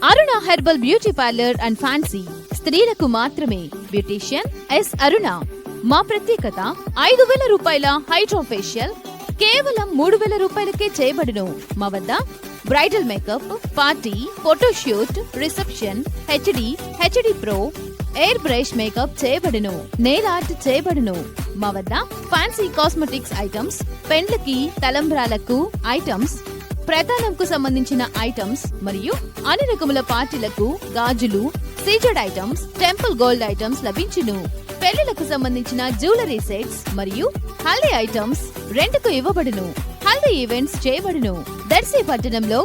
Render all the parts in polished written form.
Aruna herbal beauty parlour and fancy స్త్రీలకు మాత్రమే. Beautician S అరుణ. మా ప్రత్యేకత 5,000 రూపాయల హైడ్రా ఫేషియల్ కేవలం 3,000 రూపాయలకే చేయబడును. మా వద్ద bridal makeup, party, photoshoot, reception, HD pro, air brush makeup చేయబడును. నెయిల్ ఆర్ట్ చేయబడును. మా వద్ద ఫ్యాన్సీ కాస్మెటిక్స్ ఐటమ్స్, పెండ్లకి, తలంబ్రాలకు ఐటమ్స్, ప్రధానంకు సంబంధించిన ఐటమ్స్ మరియు అన్ని రకముల పార్టీలకు గాజులు, CZ items, temple gold items లభించును. పెళ్లిలకు సంబంధించిన జ్యువెలరీ సెట్స్ మరియు హల్దీ ఐటమ్స్ రెంట్కు ఇవ్వబడును. హల్దీ ఈవెంట్స్ చేయబడును. దర్శి పట్టణంలో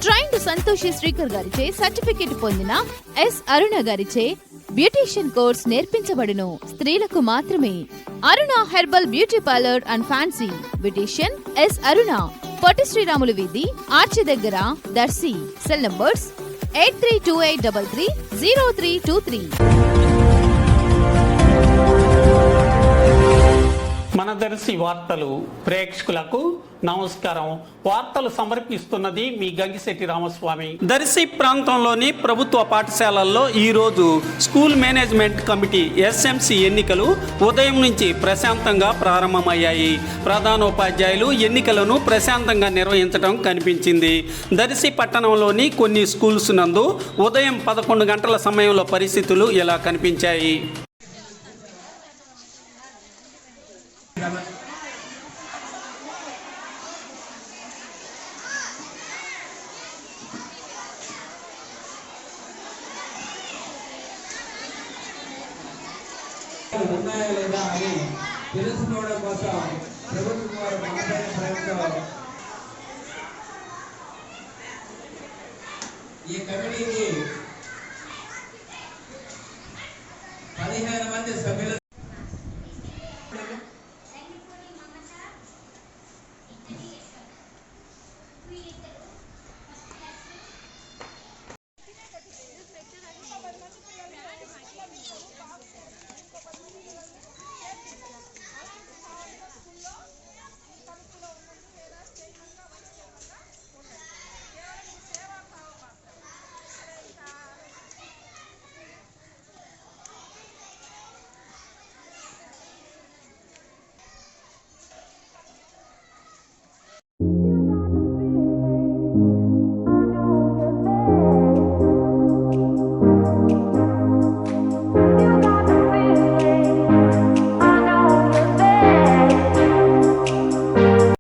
ట్రైన్డ్ సంతోషి శ్రీకర్ గారిచే సర్టిఫికెట్ పొందిన ఎస్ అరుణ గారిచే బ్యూటీషియన్ కోర్స్ నేర్పించబడును. స్త్రీలకు మాత్రమే. Aruna herbal beauty parlour and fancy. Beautician S Aruna. Potti Sriramulu వీధి, ఆర్చి దగ్గర, దర్శి. Cell numbers 8328330323. మన దర్శి వార్తలు ప్రేక్షకులకు నమస్కారం. వార్తలు సమర్పిస్తున్నది మీ గంగిశెట్టి రామస్వామి. దర్శి ప్రాంతంలోని ప్రభుత్వ పాఠశాలల్లో ఈరోజు స్కూల్ మేనేజ్మెంట్ కమిటీ ఎస్ఎంసి ఎన్నికలు ఉదయం నుంచి ప్రశాంతంగా ప్రారంభమయ్యాయి. ప్రధానోపాధ్యాయులు ఎన్నికలను ప్రశాంతంగా నిర్వహించడం కనిపించింది. దర్శి పట్టణంలోని కొన్ని స్కూల్స్ నందు ఉదయం 11 గంటల సమయంలో పరిస్థితులు ఇలా కనిపించాయి. ఉన్నాయా లేదా అని తెలుసుకోవడం కోసం ప్రభుత్వం వారు మాట్లాడిన ప్రయత్నం ఈ కమిటీకి 15 మంది సభ్యులు